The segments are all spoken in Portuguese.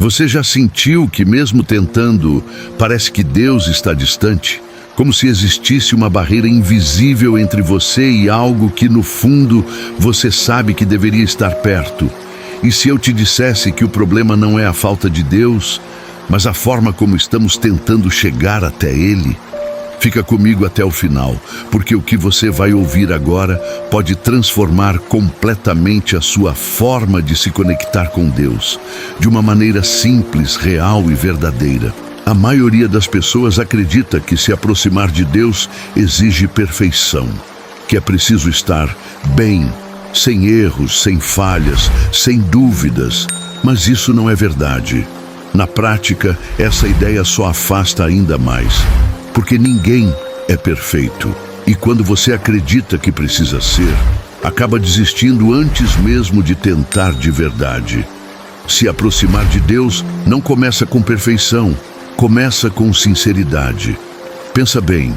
Você já sentiu que, mesmo tentando, parece que Deus está distante? Como se existisse uma barreira invisível entre você e algo que, no fundo, você sabe que deveria estar perto. E se eu te dissesse que o problema não é a falta de Deus, mas a forma como estamos tentando chegar até Ele? Fica comigo até o final, porque o que você vai ouvir agora pode transformar completamente a sua forma de se conectar com Deus, de uma maneira simples, real e verdadeira. A maioria das pessoas acredita que se aproximar de Deus exige perfeição, que é preciso estar bem, sem erros, sem falhas, sem dúvidas. Mas isso não é verdade. Na prática, essa ideia só afasta ainda mais, porque ninguém é perfeito. E quando você acredita que precisa ser, acaba desistindo antes mesmo de tentar de verdade. Se aproximar de Deus não começa com perfeição, começa com sinceridade. Pensa bem,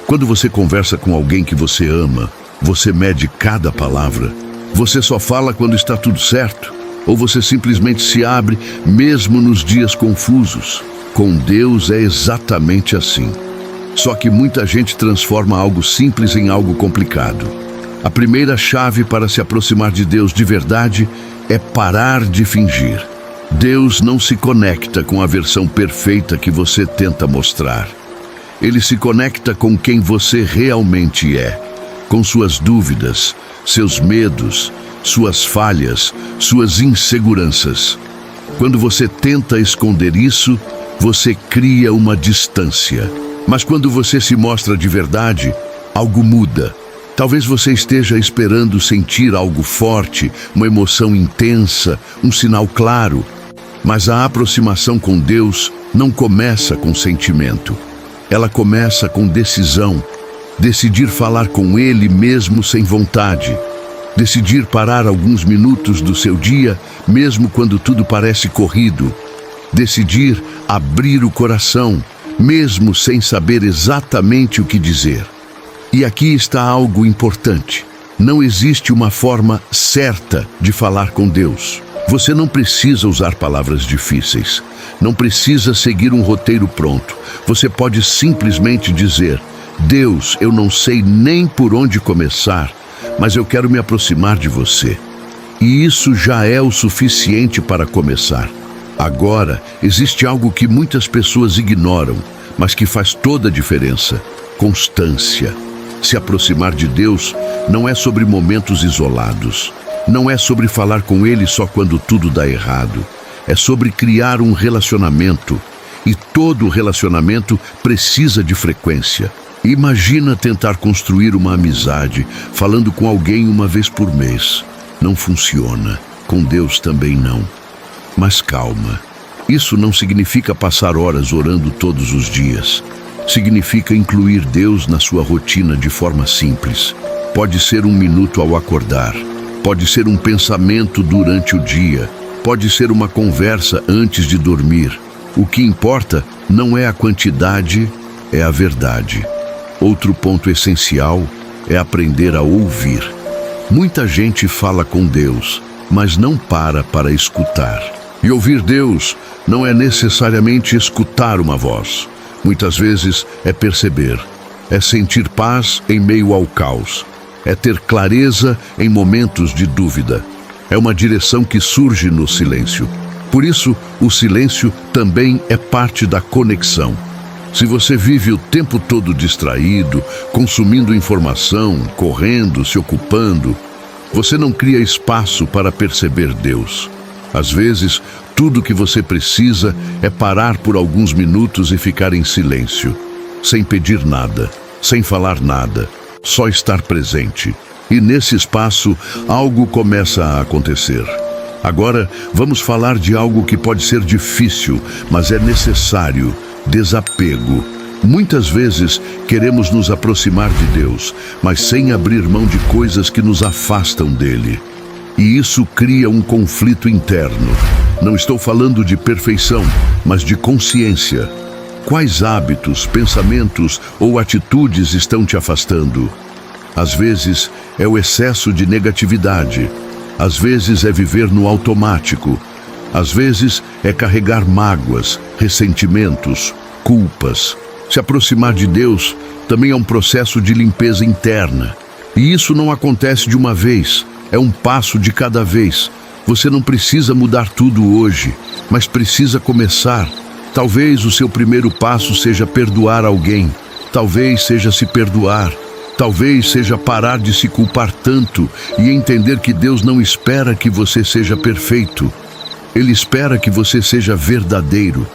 quando você conversa com alguém que você ama, você mede cada palavra. Você só fala quando está tudo certo, ou você simplesmente se abre mesmo nos dias confusos. Com Deus é exatamente assim. Só que muita gente transforma algo simples em algo complicado. A primeira chave para se aproximar de Deus de verdade é parar de fingir. Deus não se conecta com a versão perfeita que você tenta mostrar. Ele se conecta com quem você realmente é, com suas dúvidas, seus medos, suas falhas, suas inseguranças. Quando você tenta esconder isso, você cria uma distância. Mas quando você se mostra de verdade, algo muda. Talvez você esteja esperando sentir algo forte, uma emoção intensa, um sinal claro. Mas a aproximação com Deus não começa com sentimento. Ela começa com decisão. Decidir falar com Ele mesmo sem vontade. Decidir parar alguns minutos do seu dia, mesmo quando tudo parece corrido. Decidir abrir o coração, mesmo sem saber exatamente o que dizer. E aqui está algo importante. Não existe uma forma certa de falar com Deus. Você não precisa usar palavras difíceis. Não precisa seguir um roteiro pronto. Você pode simplesmente dizer: Deus, eu não sei nem por onde começar, mas eu quero me aproximar de você. E isso já é o suficiente para começar. Agora, existe algo que muitas pessoas ignoram, mas que faz toda a diferença: constância. Se aproximar de Deus não é sobre momentos isolados. Não é sobre falar com Ele só quando tudo dá errado. É sobre criar um relacionamento. E todo relacionamento precisa de frequência. Imagina tentar construir uma amizade falando com alguém uma vez por mês. Não funciona. Com Deus também não. Mas calma. Isso não significa passar horas orando todos os dias. Significa incluir Deus na sua rotina de forma simples. Pode ser 1 minuto ao acordar. Pode ser um pensamento durante o dia. Pode ser uma conversa antes de dormir. O que importa não é a quantidade, é a verdade. Outro ponto essencial é aprender a ouvir. Muita gente fala com Deus, mas não para escutar. E ouvir Deus não é necessariamente escutar uma voz. Muitas vezes é perceber, é sentir paz em meio ao caos, é ter clareza em momentos de dúvida. É uma direção que surge no silêncio. Por isso, o silêncio também é parte da conexão. Se você vive o tempo todo distraído, consumindo informação, correndo, se ocupando, você não cria espaço para perceber Deus. Às vezes, tudo que você precisa é parar por alguns minutos e ficar em silêncio, sem pedir nada, sem falar nada, só estar presente. E nesse espaço, algo começa a acontecer. Agora, vamos falar de algo que pode ser difícil, mas é necessário: desapego. Muitas vezes queremos nos aproximar de Deus, mas sem abrir mão de coisas que nos afastam dele. E isso cria um conflito interno. Não estou falando de perfeição, mas de consciência. Quais hábitos, pensamentos ou atitudes estão te afastando? Às vezes é o excesso de negatividade. Às vezes é viver no automático. Às vezes é carregar mágoas, ressentimentos, culpas. Se aproximar de Deus também é um processo de limpeza interna. E isso não acontece de uma vez, é um passo de cada vez. Você não precisa mudar tudo hoje, mas precisa começar. Talvez o seu primeiro passo seja perdoar alguém, talvez seja se perdoar, talvez seja parar de se culpar tanto e entender que Deus não espera que você seja perfeito. Ele espera que você seja verdadeiro.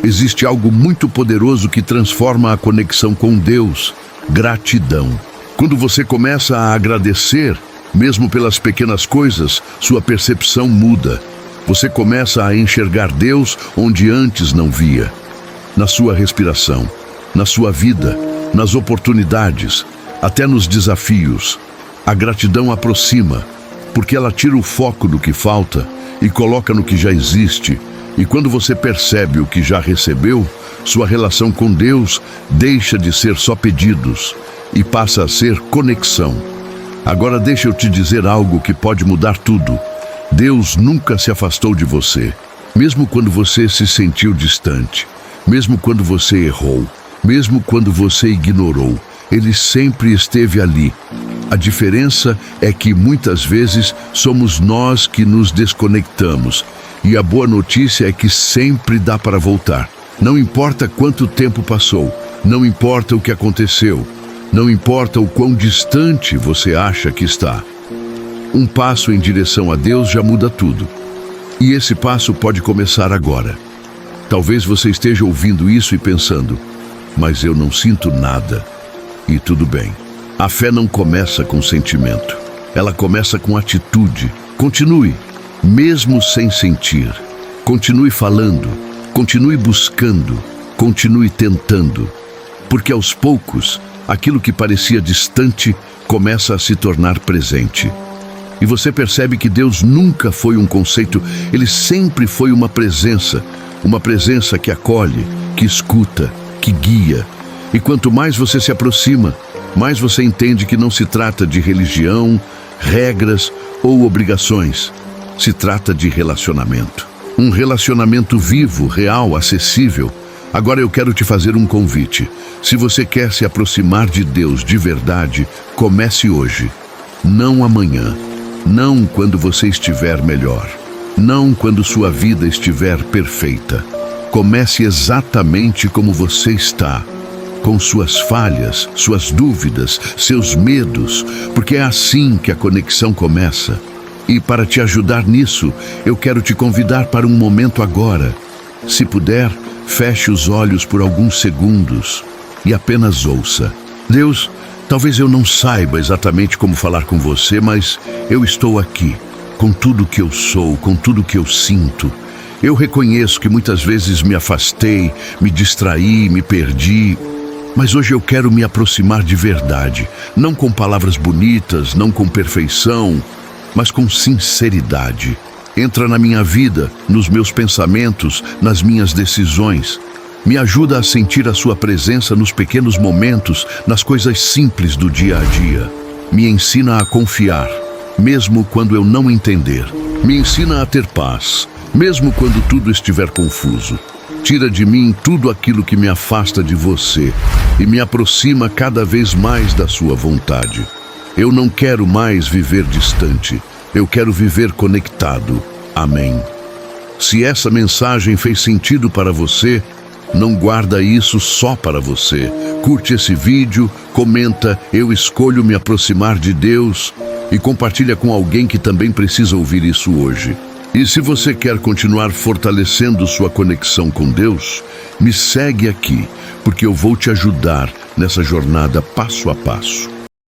Existe algo muito poderoso que transforma a conexão com Deus: gratidão. Quando você começa a agradecer, mesmo pelas pequenas coisas, sua percepção muda. Você começa a enxergar Deus onde antes não via. Na sua respiração, na sua vida, nas oportunidades, até nos desafios. A gratidão aproxima, porque ela tira o foco do que falta e coloca no que já existe. E quando você percebe o que já recebeu, sua relação com Deus deixa de ser só pedidos e passa a ser conexão. Agora deixa eu te dizer algo que pode mudar tudo. Deus nunca se afastou de você, mesmo quando você se sentiu distante, mesmo quando você errou, mesmo quando você ignorou. Ele sempre esteve ali. A diferença é que muitas vezes somos nós que nos desconectamos. E a boa notícia é que sempre dá para voltar. Não importa quanto tempo passou, não importa o que aconteceu, não importa o quão distante você acha que está. Um passo em direção a Deus já muda tudo. E esse passo pode começar agora. Talvez você esteja ouvindo isso e pensando: mas eu não sinto nada. E tudo bem. A fé não começa com sentimento. Ela começa com atitude. Continue, mesmo sem sentir. Continue falando. Continue buscando. Continue tentando. Porque aos poucos, aquilo que parecia distante começa a se tornar presente. E você percebe que Deus nunca foi um conceito, Ele sempre foi uma presença que acolhe, que escuta, que guia. E quanto mais você se aproxima, mais você entende que não se trata de religião, regras ou obrigações. Se trata de relacionamento. Um relacionamento vivo, real, acessível. Agora eu quero te fazer um convite. Se você quer se aproximar de Deus de verdade, comece hoje. Não amanhã. Não quando você estiver melhor. Não quando sua vida estiver perfeita. Comece exatamente como você está. Com suas falhas, suas dúvidas, seus medos, porque é assim que a conexão começa. E para te ajudar nisso, eu quero te convidar para um momento agora. Se puder, feche os olhos por alguns segundos e apenas ouça. Deus, talvez eu não saiba exatamente como falar com você, mas eu estou aqui, com tudo que eu sou, com tudo que eu sinto. Eu reconheço que muitas vezes me afastei, me distraí, me perdi, mas hoje eu quero me aproximar de verdade, não com palavras bonitas, não com perfeição, mas com sinceridade. Entra na minha vida, nos meus pensamentos, nas minhas decisões. Me ajuda a sentir a sua presença nos pequenos momentos, nas coisas simples do dia a dia. Me ensina a confiar, mesmo quando eu não entender. Me ensina a ter paz, mesmo quando tudo estiver confuso. Tira de mim tudo aquilo que me afasta de você e me aproxima cada vez mais da sua vontade. Eu não quero mais viver distante, eu quero viver conectado. Amém. Se essa mensagem fez sentido para você, não guarda isso só para você. Curte esse vídeo, comenta, eu escolho me aproximar de Deus e compartilha com alguém que também precisa ouvir isso hoje. E se você quer continuar fortalecendo sua conexão com Deus, me segue aqui, porque eu vou te ajudar nessa jornada passo a passo.